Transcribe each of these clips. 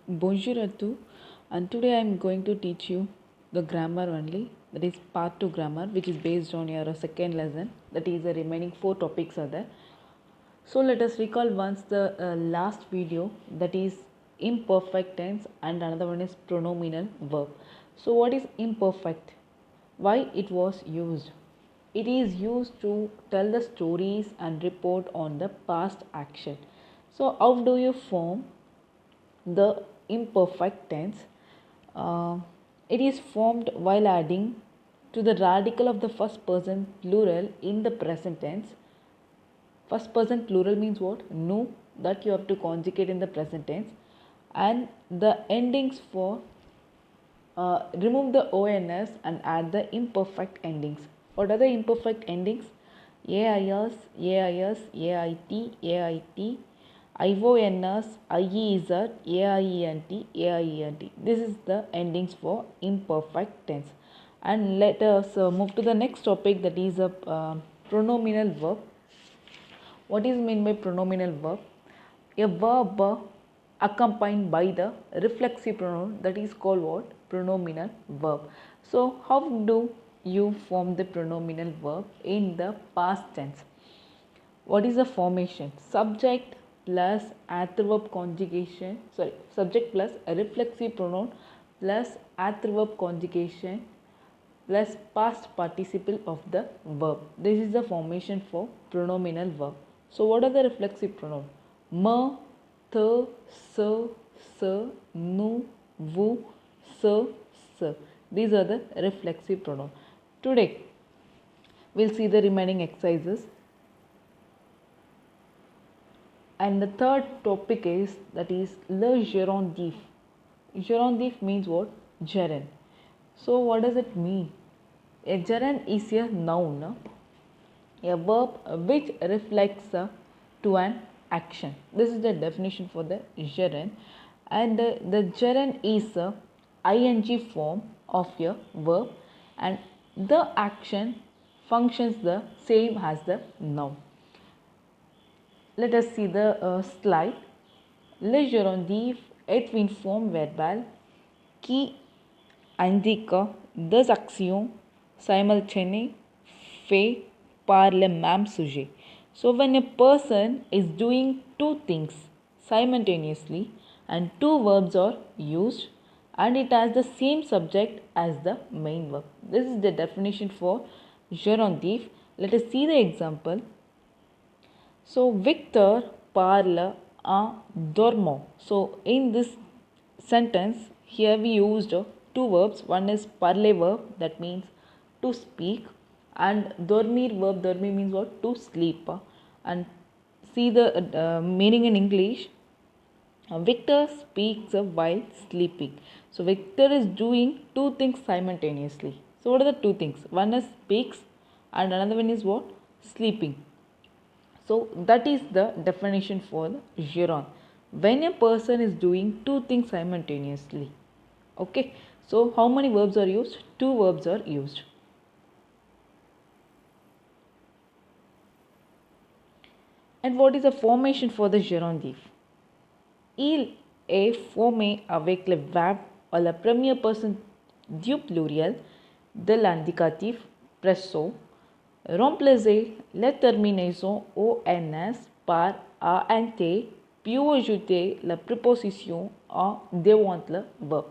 Bonjour à tous, and today I am going to teach you the grammar only, that is part 2 grammar, which is based on your second lesson, that is the remaining 4 topics are there. So let us recall once the last video, that is imperfect tense, and another one is pronominal verb. So what is imperfect? Why it was used? It is used to tell the stories and report on the past action. So how do you form the imperfect tense? Uh, it is formed while adding to the radical of the first person plural in the present tense. First person plural means what? No, that you have to conjugate in the present tense. And the endings for remove the ONS and add the imperfect endings. What are the imperfect endings? AIS, AIS, AIT, AIT, IONS, IEZ, AIENT, AIENT. This is the endings for imperfect tense. And let us move to the next topic, that is a pronominal verb. What is meant by pronominal verb? A verb accompanied by the reflexive pronoun, that is called what? Pronominal verb. So how do you form the pronominal verb in the past tense? What is the formation? Subject plus adverb conjugation, subject plus a reflexive pronoun plus adverb conjugation plus past participle of the verb. This is the formation for pronominal verb. So what are the reflexive pronoun? M, th, s, nu, vu, s. These are the reflexive pronoun. Today we'll see the remaining exercises. And the third topic is, that is le gerondif. Gerondif means what? Gerund. So what does it mean? A gerund is a noun, a verb which reflects to an action. This is the definition for the gerund. And the gerund is a ing form of a verb, and the action functions the same as the noun. Let us see the slide. Le gerondif est une forme verbale qui indique deux actions simultanées faites par le même sujet. So when a person is doing two things simultaneously and two verbs are used and it has the same subject as the main verb. This is the definition for gerondif. Let us see the example. So Victor parle en dormant. So in this sentence here we used two verbs. One is parler verb, that means to speak, and dormir verb, dormir means what? To sleep. And see the meaning in English. Victor speaks while sleeping. So Victor is doing two things simultaneously. So what are the two things? One is speaks and another one is what? Sleeping. So that is the definition for the gerund. When a person is doing two things simultaneously. Okay. So how many verbs are used? Two verbs are used. And what is the formation for the gerondif? Il est formé avec le verbe à la première personne du pluriel de l'indicatif presso. Remplacer la terminaison ONS par ANT, puis ajouter la préposition en devant le verb.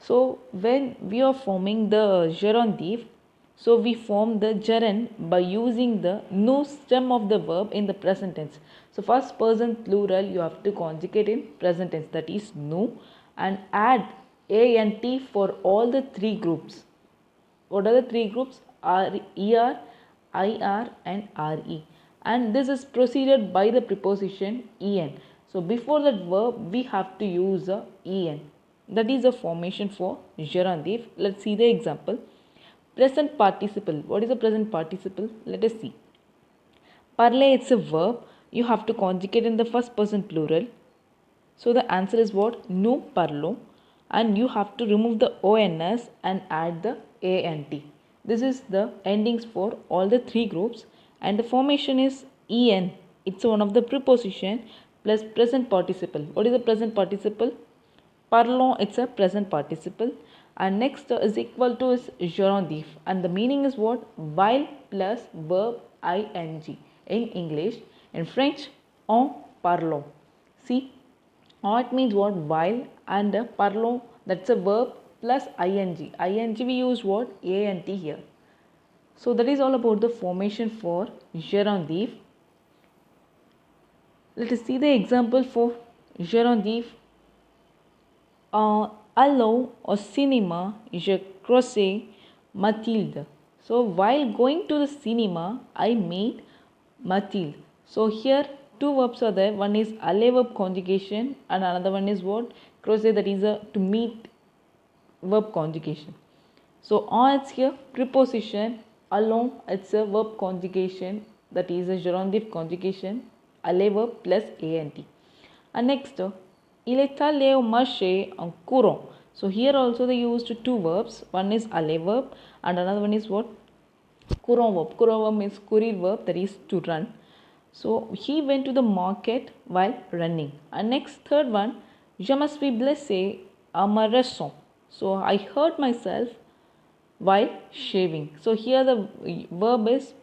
So when we are forming the gerundif, so we form the gerund by using the no stem of the verb in the present tense. So first person plural you have to conjugate in present tense, that is no, and add ANT for all the three groups. What are the three groups? ER, IR and RE, and this is preceded by the preposition EN. So before that verb we have to use a EN. That is a formation for gerundif. Let's see the example. Present participle. What is a present participle? Let us see. Parler, it's a verb. You have to conjugate in the first person plural. So the answer is what? Nous parlons. And you have to remove the ONS and add the ANT. This is the endings for all the three groups, and the formation is EN. It's one of the preposition plus present participle. What is the present participle? Parlons, it's a present participle. And next is equal to is gerundive. And the meaning is what? While plus verb ing. In English, in French, en parlant. See, en it means what? While, and parlons, that's a verb plus ing. Ing we use what? Ant here. So that is all about the formation for gerundive. Let us see the example for gerundive. Allons au cinéma, je croisais Mathilde. So while going to the cinema, I meet Mathilde. So here two verbs are there. One is aller verb conjugation and another one is what? Croiser, that is a to meet verb conjugation. So en it's here preposition, allons it's a verb conjugation, that is a gerundive conjugation, aller verb plus ant. And next, il est allé au marché en courant. So here also they used two verbs. One is aller verb and another one is what? Courant verb. Courant verb means courir verb, that is to run. So he went to the market while running. And next, third one, je me suis blessé à ma raison. So I hurt myself while shaving. So here the verb is,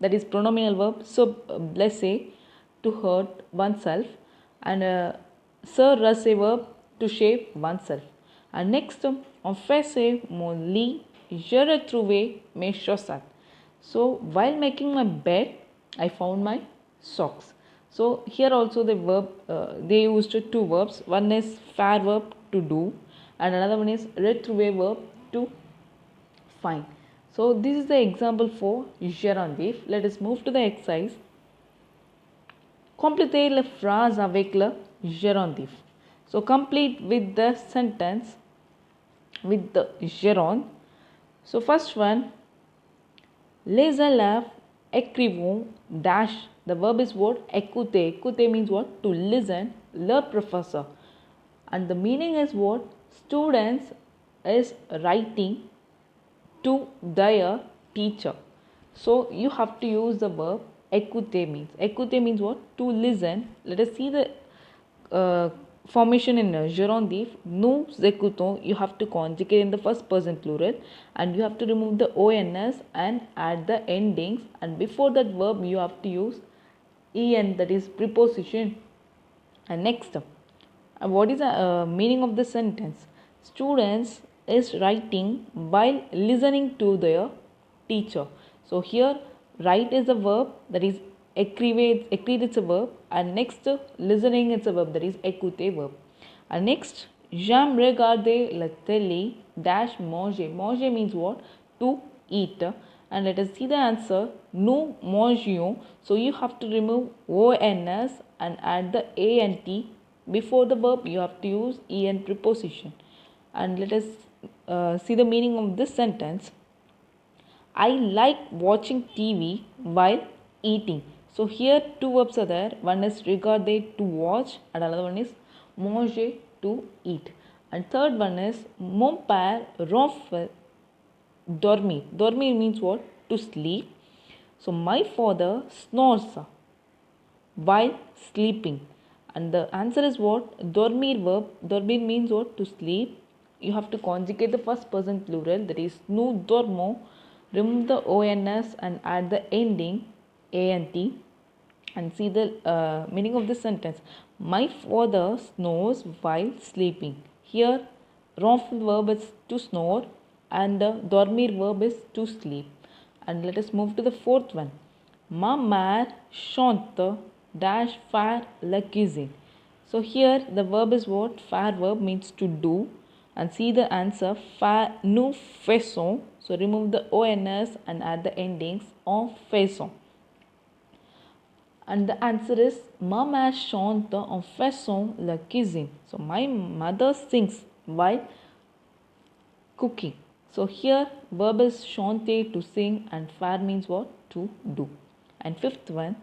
that is pronominal verb. So blessé, to hurt oneself, and se rasser verb, to shave oneself. And next, en faisant mon lit, je retrouvais mes chaussettes. So while making my bed, I found my socks. So here also the verb, they used two verbs. One is faire verb, to do, and another one is retrouver verb, to find. So this is the example for gerundive. Let us move to the exercise. Complétez la phrase avec le gerundive. So complete with the sentence with the gerund. So first one, les élèves écrivont dash. The verb is what? Écouter. Écouter means what? To listen. Le professor. And the meaning is what? Students is writing to their teacher. So you have to use the verb écouter means. Écouter means what? To listen. Let us see the formation in gerundive. Nous écoutons, you have to conjugate in the first person plural, and you have to remove the ons and add the endings, and before that verb you have to use en, that is preposition. And next, what is the meaning of the sentence? Students is writing while listening to their teacher. So here write is a verb, that is écrire it's a verb, and next listening it's a verb, that is écouter verb. And next, j'aime regarder la télé dash manger. Manger means what? To eat. And let us see the answer. Nous mangions. So you have to remove ons and add the ant. Before the verb you have to use en preposition. And let us see the meaning of this sentence. I like watching TV while eating. So here two verbs are there. One is regarder, to watch, and another one is manger, to eat. And third one is mon père ronfle dormir. Dormir means what? To sleep. So my father snores while sleeping. And the answer is what? Dormir verb. Dormir means what? To sleep. You have to conjugate the first person plural, that is nous dormons. Remove the ons and add the ending ant, and see the meaning of this sentence. My father snores while sleeping. Here ronfle verb is to snore and dormir verb is to sleep. And let us move to the fourth one. Ma mère chante dash faire la cuisine. So here the verb is what? Faire verb means to do. And see the answer. Nous faisons. So remove the ons and add the endings en faisant. And the answer is ma mère chante en faisant la cuisine. So my mother sings while cooking. So here verb is chanter, to sing, and faire means what? To do. And fifth one,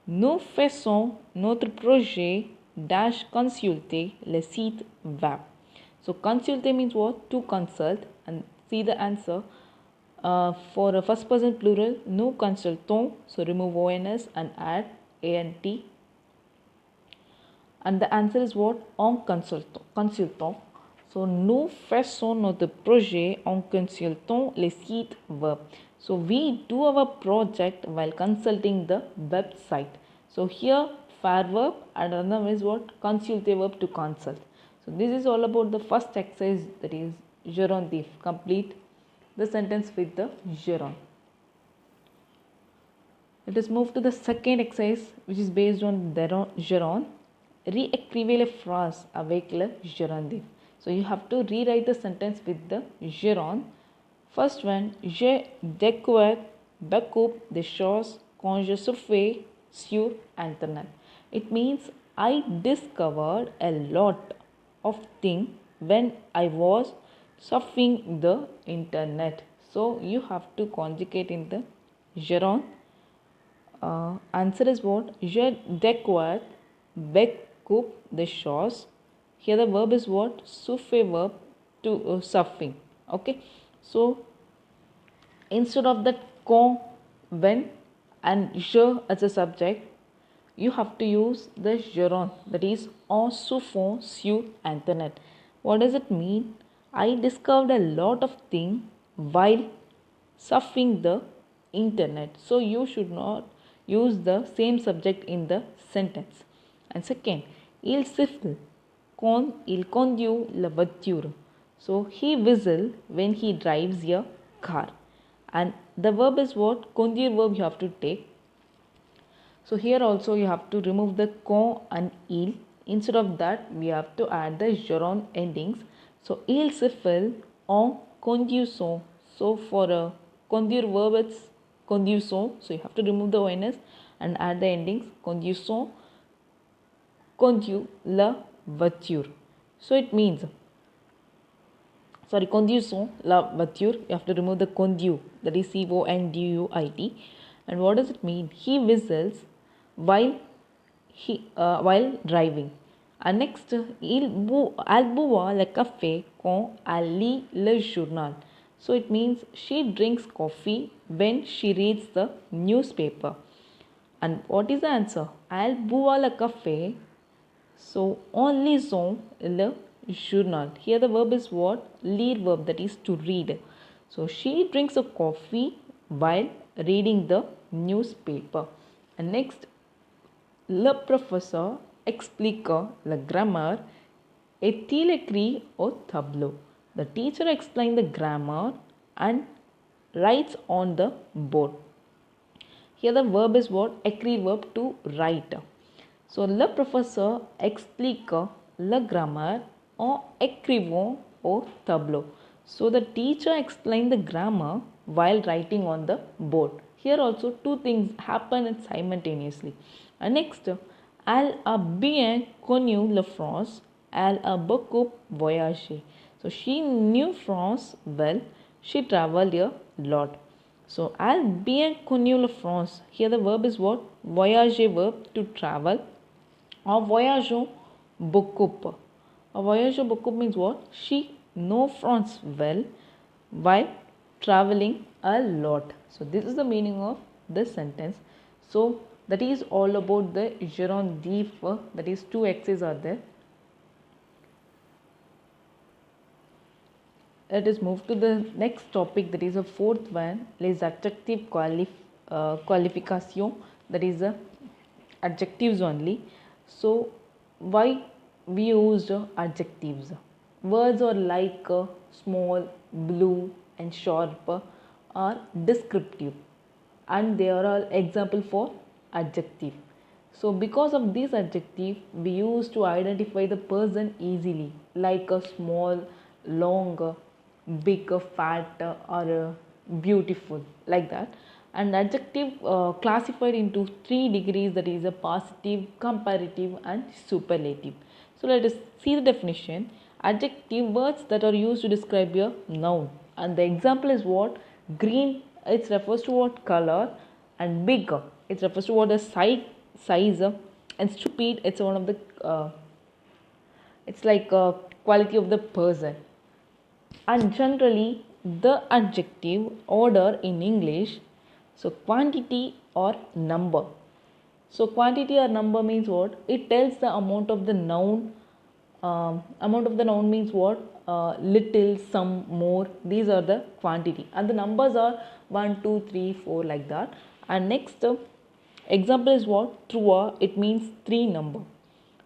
nous faisons notre projet dash consulter le site web. So consulter means what? To consult. And see the answer. For a first person plural, nous consultons. So remove ons and add ant. And the answer is what? En consultant. So, nous faisons notre projet en consultant les sites web. So, we do our project while consulting the website. So, here faire verb and another is what? Consultative verb to consult. So, this is all about the first exercise, that is gerundive. Complete the sentence with the gerund. Let us move to the second exercise, which is based on gerund. Réécrivez les phrases avec le gerundive. So you have to rewrite the sentence with the gerund. First one, j'ai découvert beaucoup de choses quand je surfais sur Internet. It means I discovered a lot of things when I was surfing the Internet. So you have to conjugate in the gerund. Answer is what? J'ai découvert beaucoup de choses. Here the verb is what? Surfer verb to surfing. Okay. So instead of that quand, when and je as a subject, you have to use the gerund, that is en surfant sur Internet. What does it mean? I discovered a lot of things while surfing the Internet. So you should not use the same subject in the sentence. And second, il siffle quand il conduit la voiture. So he whistle when he drives a car. And the verb is what? Conduire verb you have to take. So here also you have to remove the quand and il. Instead of that, we have to add the gerund endings. So il siffle en conduisant. So for a conduire verb, it's conduisant. So you have to remove the ONS and add the endings. Conduisant, conduit la voiture. So it means, conduisant la voiture, you have to remove the conduit, that is conduit. And what does it mean? He whistles while driving. And next, elle boit le café quand elle lit le journal. So it means she drinks coffee when she reads the newspaper. And what is the answer? Elle boit le café, so en lisant le journal. Here the verb is what? Lire verb, that is to read. So she drinks a coffee while reading the newspaper. And next, le professeur explique la grammaire est-il écrit au tableau? The teacher explains the grammar and writes on the board. Here the verb is what? Écrire verb to write. So le professeur explique la grammaire en écrivant au tableau. So the teacher explained the grammar while writing on the board. Here also two things happen simultaneously. And next, elle a bien connu la France. Elle a beaucoup voyagé. So she knew France well. She traveled a lot. So elle bien connu la France. Here the verb is what? Voyager verb to travel. En voyageant beaucoup. En voyageant beaucoup means what? She know France well while traveling a lot. So this is the meaning of this sentence. So that is all about the gerundive. That is two exercises are there. Let us move to the next topic, that is a fourth one, les adjective qualification, that is adjectives only. So why we used adjectives? Words are like small, blue and sharp are descriptive, and they are all example for adjective. So because of this adjective, we use to identify the person easily, like a small, long, big, fat or beautiful, like that. And adjective classified into 3 degrees, that is a positive, comparative and superlative. So let us see the definition. Adjective, words that are used to describe a noun, and the example is what? Green, it refers to what? Color. And big, it refers to what? The size. And stupid, it's one of the it's like a quality of the person. And generally the adjective order in English, so quantity or number. So quantity or number means what? It tells the amount of the noun amount of the noun means what? Little, some, more. These are the quantity, and the numbers are 1, 2, 3, 4 like that. And next example is what? Truer. It means 3 number.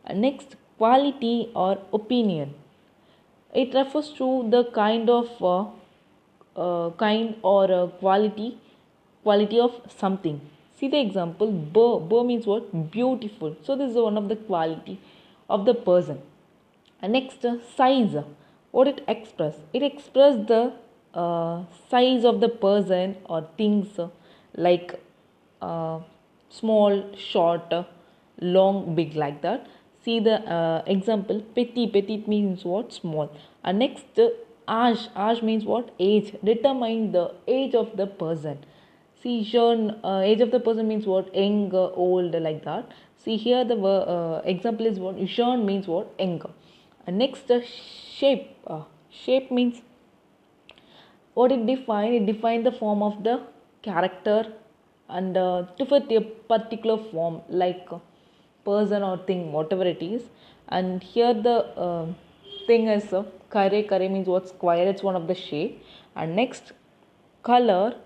And next, quality or opinion. It refers to the kind or quality of something. See the example. Bo means what? Beautiful. So this is one of the quality of the person. And next, size. What it express? It express the size of the person or things, like small, short, long, big, like that. See the example. Petit means what? Small. And next, age means what? Age. Determine the age of the person. See, jeune, age of the person means what? Young, old, like that. See here the example is what? Jeune means what? Young. And next, shape. Shape means what it define? It define the form of the character, and to fit a particular form, like person or thing, whatever it is. And here the thing is carre means what? Square. It's one of the shape. And next, color.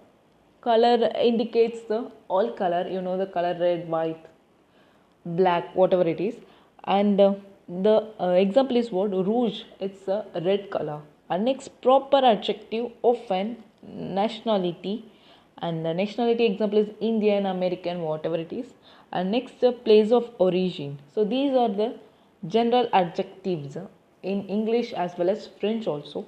Color indicates the all color, the color red, white, black, whatever it is. And the example is what? Rouge. It's a red color. And next, proper adjective of an nationality. And the nationality example is Indian, American, whatever it is. And next, the place of origin. So these are the general adjectives in English as well as French also.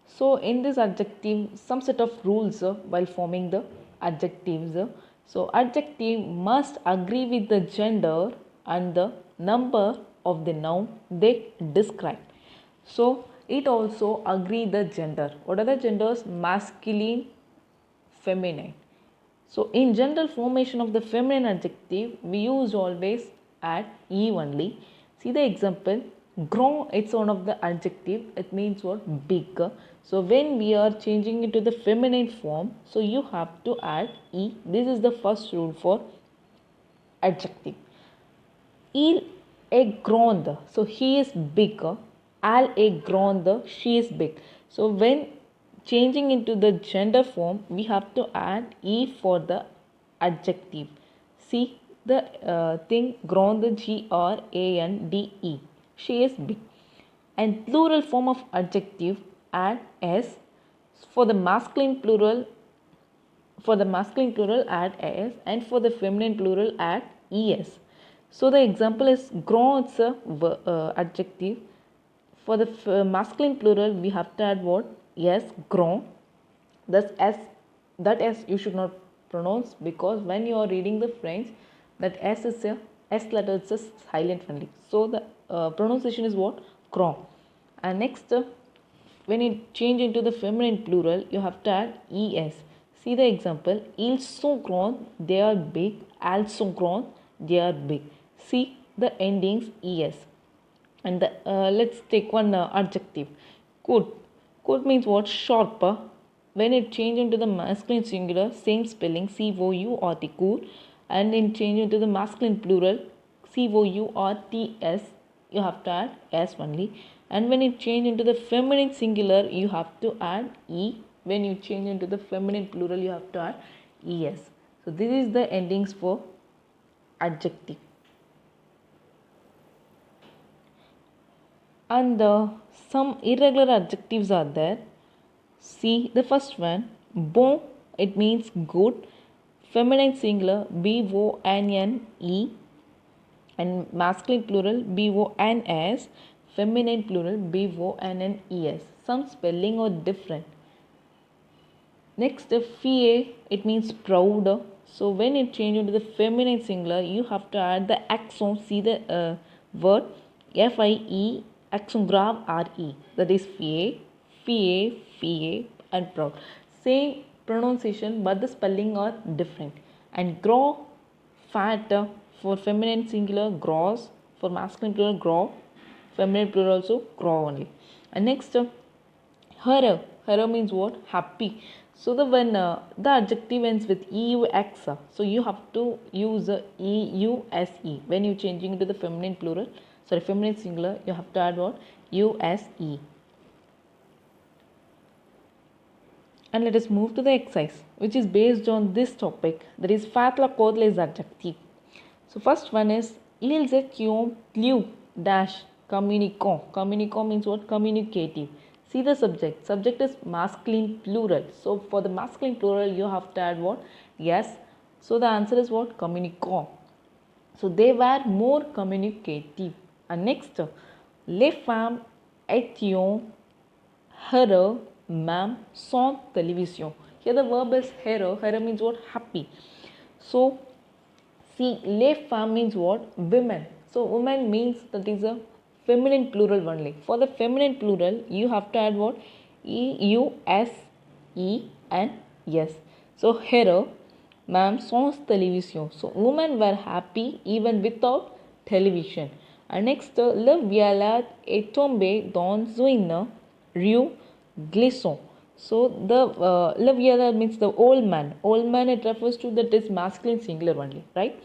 So in this adjective, some set of rules while forming the adjectives. So adjective must agree with the gender and the number of the noun they describe. So it also agree the gender. What are the genders? Masculine, feminine. So in general formation of the feminine adjective, we use always add E only. See the example. Grand, it's one of the adjective. It means what? Big. So when we are changing it to the feminine form, so you have to add E. This is the first rule for adjective. Il est grand. So he is big. Elle est grande. She is big. So when changing into the gender form, we have to add E for the adjective. See the thing, grande, Grande. She is big. And plural form of adjective, add S. For the masculine plural, add S, and for the feminine plural, add ES. So the example is grand, it's a adjective. For the masculine plural, we have to add what? Yes, grand. Thus S, that S you should not pronounce, because when you are reading the French, that S is a S letter, it's a silent only. So the pronunciation is what? Grand. And next, when you change into the feminine plural, you have to add ES. See the example. Ils sont grands, they are big. Elles sont grandes, they are big. See the endings ES. And the, let's take one adjective. Good. Good means what? Sharp. When it change into the masculine singular, same spelling, COURT, cool. And in change into the masculine plural, COURTS, you have to add S only. And when it change into the feminine singular, you have to add E. When you change into the feminine plural, you have to add ES. So this is the endings for adjective. And some irregular adjectives are there. See the first one. Bon, it means good. Feminine singular, BONNE. And masculine plural, BONS. Feminine plural, BONNES. Some spelling are different. Next, fier, it means proud. So when it changes into the feminine singular, you have to add the accent. See the word FIE, accent grave RE. That is fier, and proud. Same pronunciation, but the spelling are different. And gros, fat, for feminine singular, gros. For masculine plural, gros. Feminine plural also, gros only. And next, heureux. Heureux means what? Happy. So when the adjective ends with EUX, so you have to use EUSE. When you're changing into the feminine plural, feminine singular, you have to add what? USE. And let us move to the exercise, which is based on this topic, that is faire code les adjectifs. So first one is ils étaient plus dash communicants. Communicant means what? Communicative. See the subject. Subject is masculine plural. So for the masculine plural, you have to add what? Yes. So the answer is what? Communicant. So they were more communicative. And next, les femmes étaient heureux même sans télévision. Here the verb is heureux. Heureux means what? Happy. So see, les femmes means what? Women. So women means that is a feminine plural only. For the feminine plural, you have to add what? E-U-S-E-N-S. So heureux même sans télévision. So women were happy even without television. And next, le violet est tombé dans une rue glissant. So the le vieillard means the old man. Old man, it refers to that is masculine singular only, right?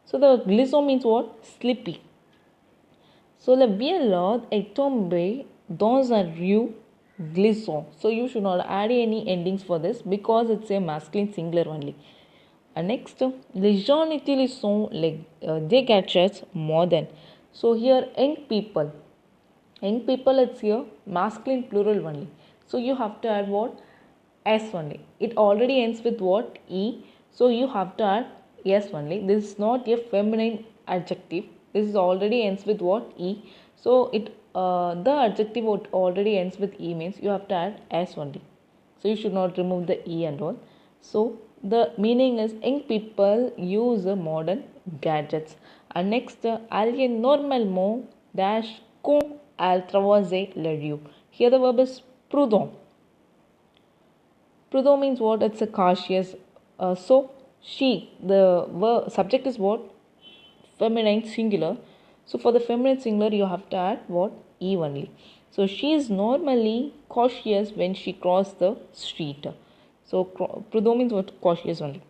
So the glissant means what? Sleepy. So le vieillard est tombé dans un rue glissant. So you should not add any endings for this because it's a masculine singular only. And next, les gens utilisent des gadgets modern. So here young people it's here masculine plural only. So you have to add what? S only. It already ends with what? E. So you have to add S only. This is not a feminine adjective. This is already ends with what? E. So the adjective what already ends with E means you have to add S only. So you should not remove the E and all. So the meaning is young people use modern gadgets. And next, alien normalement dash con al traverser la rue. Here the verb is prudent. Prudent means what? It's a cautious. So she, the verb, subject is what? Feminine singular. So for the feminine singular, you have to add what? E only. So she is normally cautious when she crosses the street. So prudent means what? Cautious only.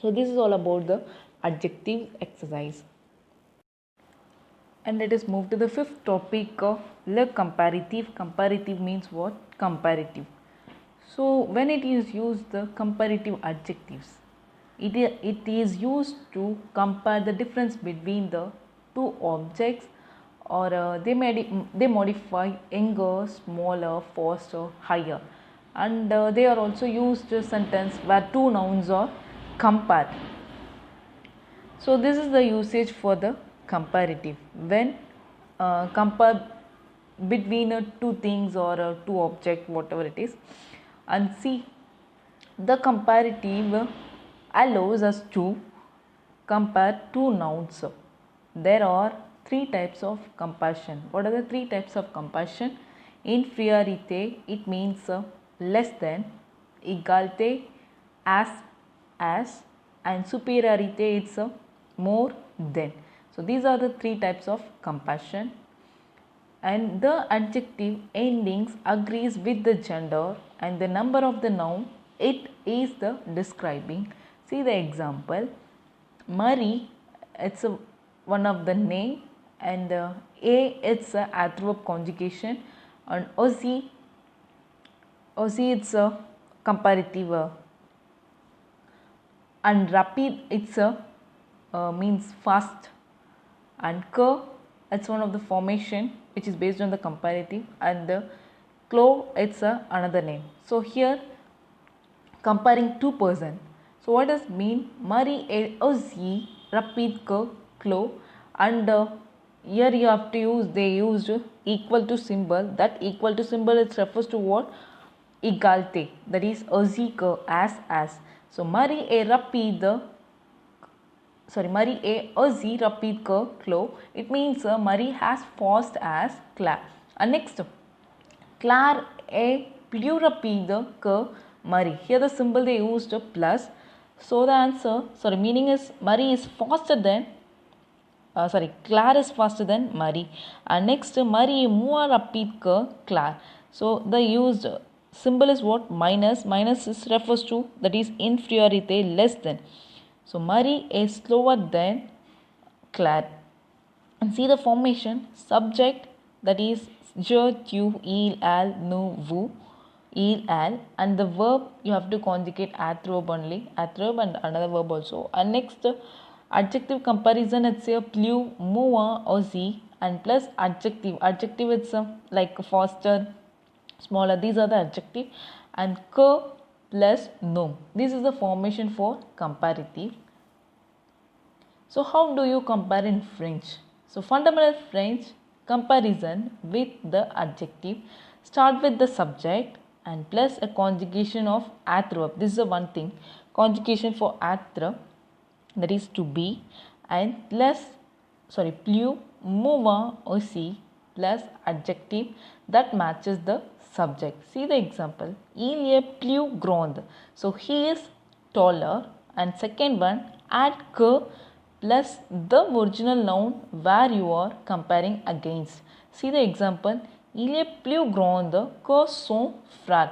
So this is all about the adjective exercise. And let us move to the fifth topic of le comparative. Comparative means what? Comparative. So when it is used, the comparative adjectives, it is used to compare the difference between the two objects, or they modify younger, smaller, faster, higher, and they are also used to sentence where two nouns are compared. So this is the usage for the comparative when compare between two things or two object, whatever it is. And see, the comparative allows us to compare two nouns. There are three types of comparison. What are the three types of comparison? Inferiorité, it means less than. Égalité, as, and superiorité, it's more than. So these are the three types of comparison. And the adjective endings agrees with the gender and the number of the noun it is the describing. See the example. Marie, it's one of the name, and A, it's a adverb conjugation, and Ozzy it's a comparative, and rapid it's a means fast, and it's one of the formation which is based on the comparative, and the clo it's another name. So here comparing two person. So what does mean? Marie et Ozzy rapid clo, and here you have to use, they used equal to symbol. That equal to symbol, it refers to what? Égalité, that is Ozzy as. So Marie et rapide, Marie et Ozzy rapide clo, it means Marie has fast as Claire. And next, Claire est plus rapide que Marie. Here the symbol they used plus. So the answer, meaning is Marie is faster than, Claire is faster than Marie. And next, Marie est moins rapide que Claire. So the used symbol is what? Minus. Minus is refers to, that is inferiority, less than. So Marie is slower than Claire. And see the formation. Subject, that is je, tu, il, al, nous, vous, il, al, and the verb you have to conjugate adverb only, adverb and another verb also. And next adjective comparison, it's a plus, more or z, and plus adjective. Adjective it's like faster, smaller. These are the adjective, and que plus nom. This is the formation for comparative. So how do you compare in French? So fundamental French comparison with the adjective. Start with the subject and plus a conjugation of adverb. This is the one thing. Conjugation for adverb, that is to be, and plus plus mover or see plus adjective that matches the subject. See the example. Il est plus grand. So he is taller. And second one, add que plus the original noun where you are comparing against. See the example. Il est plus grand que son frère.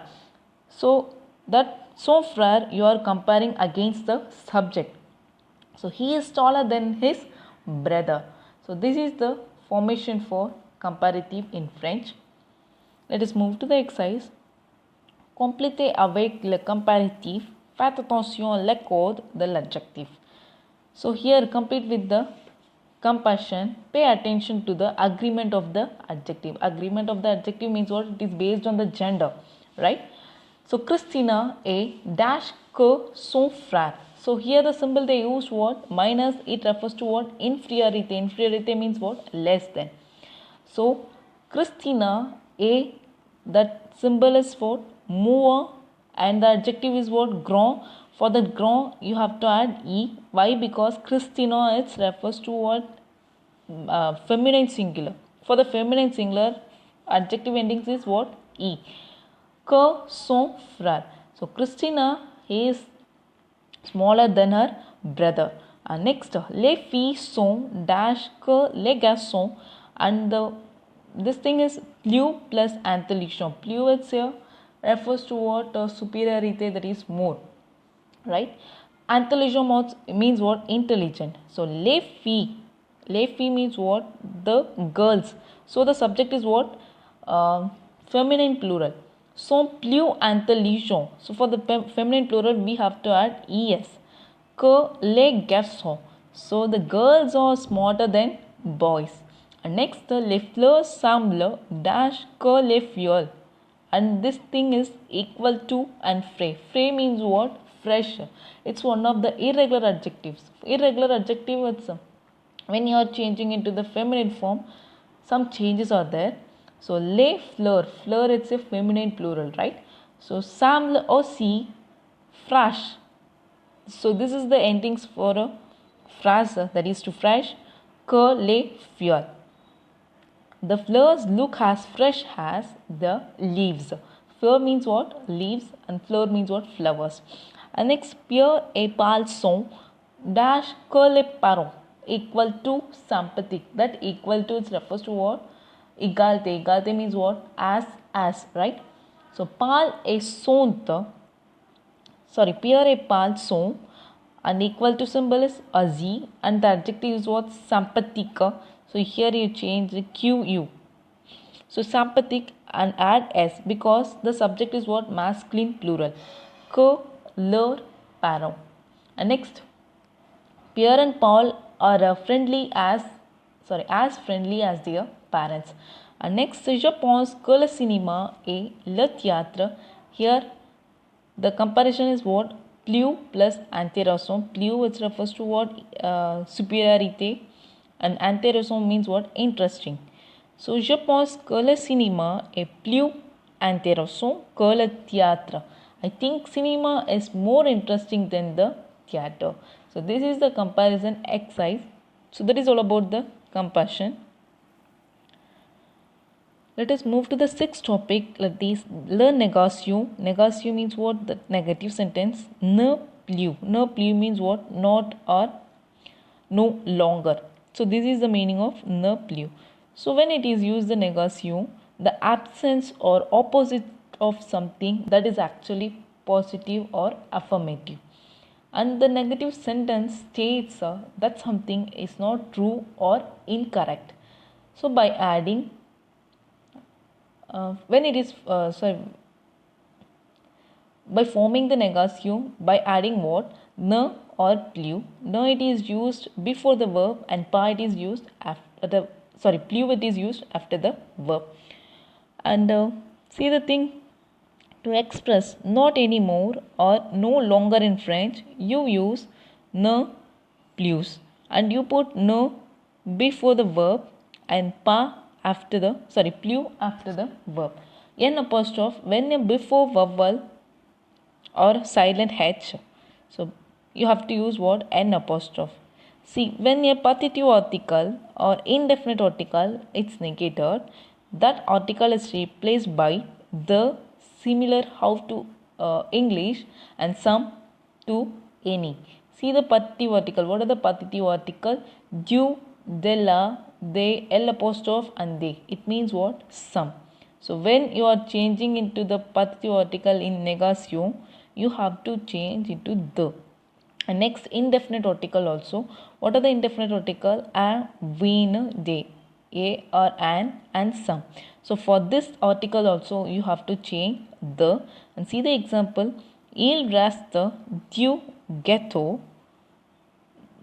So that son frère you are comparing against the subject. So he is taller than his brother. So this is the formation for comparative in French. Let us move to the exercise. Complétez avec le comparatif. Faites attention à la code de l'adjectif. So here complete with the compassion. Pay attention to the agreement of the adjective. Agreement of the adjective means what? It is based on the gender, right? So Christina est dash que son frère. So here the symbol they use what? Minus. It refers to what? Inferiority. Inferiority means what? Less than. So Christina est, that symbol is for more, and the adjective is what? Grand. For the grand you have to add e. Why? Because Christina it refers to what? Feminine singular. For the feminine singular, adjective endings is what? E. Que son frère. So Christina is smaller than her brother. Next, les filles sont dash que les garçons, and this thing is plus plus intelligent. Plus it's here refers to what? Superiority, that is more, right? Intelligent means what? Intelligent. So les filles means what? The girls. So the subject is what? Feminine plural. Sont plus intelligents. So for the feminine plural we have to add es. Que les garçons. So the girls are smarter than boys. And next, les fleurs semblent dash que les feuilles. And this thing is equal to and frais. Frais means what? Fresh. It's one of the irregular adjectives. Irregular adjective, it's when you are changing into the feminine form, some changes are there. So les fleurs, fleur it's a feminine plural, right? So semble aussi fresh. So this is the endings for a phrase, that is to fresh. Que les feuilles. The flowers look as fresh as the leaves. Fleur means what? Leaves, and fleur means what? Flowers. And next, Pierre et Paul sont dash que les parents, equal to sympathetic. That equal to, it refers to what? Égalité. Égalité means what? As, right? So Paul et sont, Pierre et Paul sont, and equal to symbol is a z, and the adjective is what? Sympathetic. So here you change the QU. So sympathetic and add s, because the subject is what? Masculine plural. Que leur parent. And next, Pierre and Paul are friendly as friendly as their parents. And next, je pense que le cinéma et le théâtre. Here the comparison is what? Plus plus intéressant. Plus which refers to what? Superiority, and intéressant means what? Interesting. So je pense que le cinéma est plus intéressant que le théâtre. I think cinema is more interesting than the theatre. So this is the comparison exercise. So that is all about the comparison. Let us move to the sixth topic. Let us learn négation. Négation means what? The negative sentence. Ne plus. Ne plus means what? Not or no longer. So this is the meaning of ne plus. So when it is used the négation, the absence or opposite of something that is actually positive or affirmative. And the negative sentence states that something is not true or incorrect. So by adding, when it is, by forming the negative by adding what? Ne or plu. Ne it is used before the verb and pa it is used after the, plu it is used after the verb. And see the thing, to express not anymore or no longer in French, you use ne plus and you put ne before the verb and pa after the, plu after the verb. N apostrophe when before vowel or silent H. So you have to use what? N apostrophe. See, when a partitive article or indefinite article is negated, that article is replaced by the, similar how to English, and some to any. See the partitive article. What are the partitive article? Du, della, they, L apostrophe and they. It means what? Some. So when you are changing into the partitive article in negation, you have to change into the. And next, indefinite article also. What are the indefinite article? A, ween, they, a or an and some. So for this article also you have to change the. And see the example. Il reste du ghetto.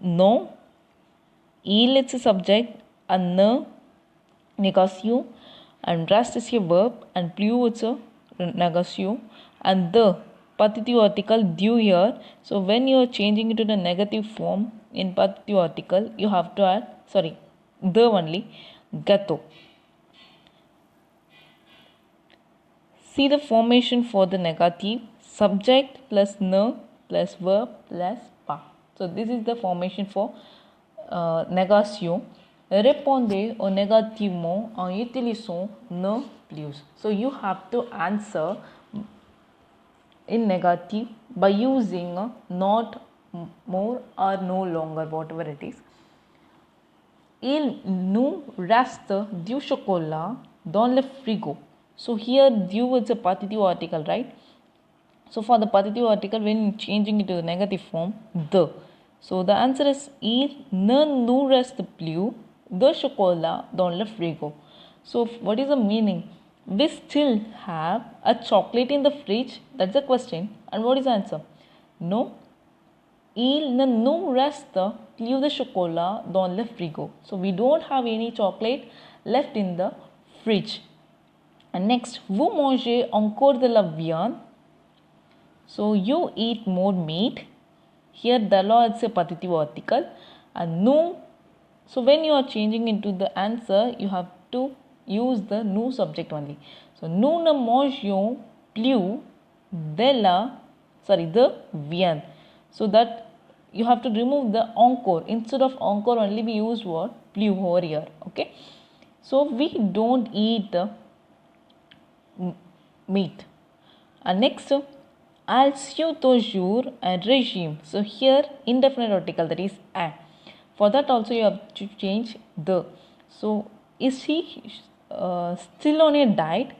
No. Il it's a subject and ne negation and rest is a verb and plus it's a negation and the partitive article due here. So when you are changing it to the negative form in partitive article, you have to add, the only, ghetto. See the formation for the negative: subject plus ne plus verb plus pa. So this is the formation for négation. Répondez au négativement en utilisant ne plus. So you have to answer in negative by using not, more or no longer, whatever it is. Il nous reste du chocolat dans le frigo. So here du is a partitive article, right? So for the partitive article, when changing it to the negative form, the. So the answer is il ne nous reste plus de chocolat dans le frigo. So what is the meaning? We still have a chocolate in the fridge. That's the question. And what is the answer? No. Il ne nous reste plus de chocolat dans le frigo. So we don't have any chocolate left in the fridge. And next, vous mangez encore de la viande. So you eat more meat. Here the law is a partitive article. And nous. So when you are changing into the answer, you have to use the nous subject only. So nous ne mangions plus de viande. So that you have to remove the encore. Instead of encore only we use what? Plus over here. Okay. So we don't eat meat. And next, elle suit toujours un régime. So here indefinite article, that is a. For that also you have to change the. So is he still on a diet?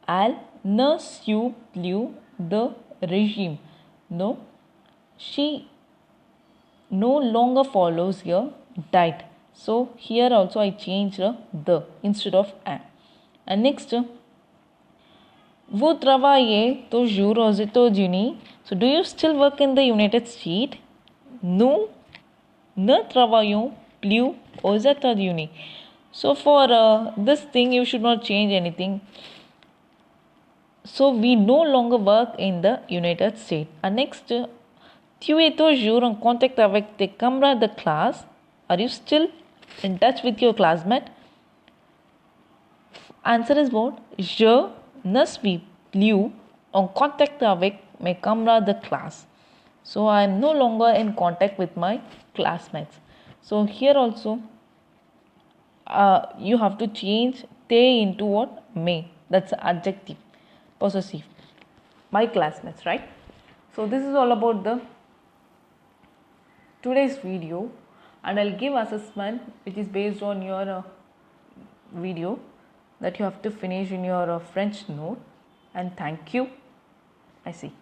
Elle ne suit plus de régime. No, she no longer follows your diet. So here also I change the instead of a. And next, vous travaillez toujours aux États-Unis. So do you still work in the United States? Nous ne travaillons plus aux États-Unis. So for this thing you should not change anything. So we no longer work in the United States. And next, tu es toujours en contact avec tes camarades de classe. Are you still in touch with your classmate? Answer is what? Je ne suis plus en contact avec mes camarades de classe. So I am no longer in contact with my classmates. So here also you have to change te into what? Me. That's adjective, possessive. My classmates, right? So this is all about the today's video, and I'll give assessment which is based on your video that you have to finish in your French note. and thank you. I see.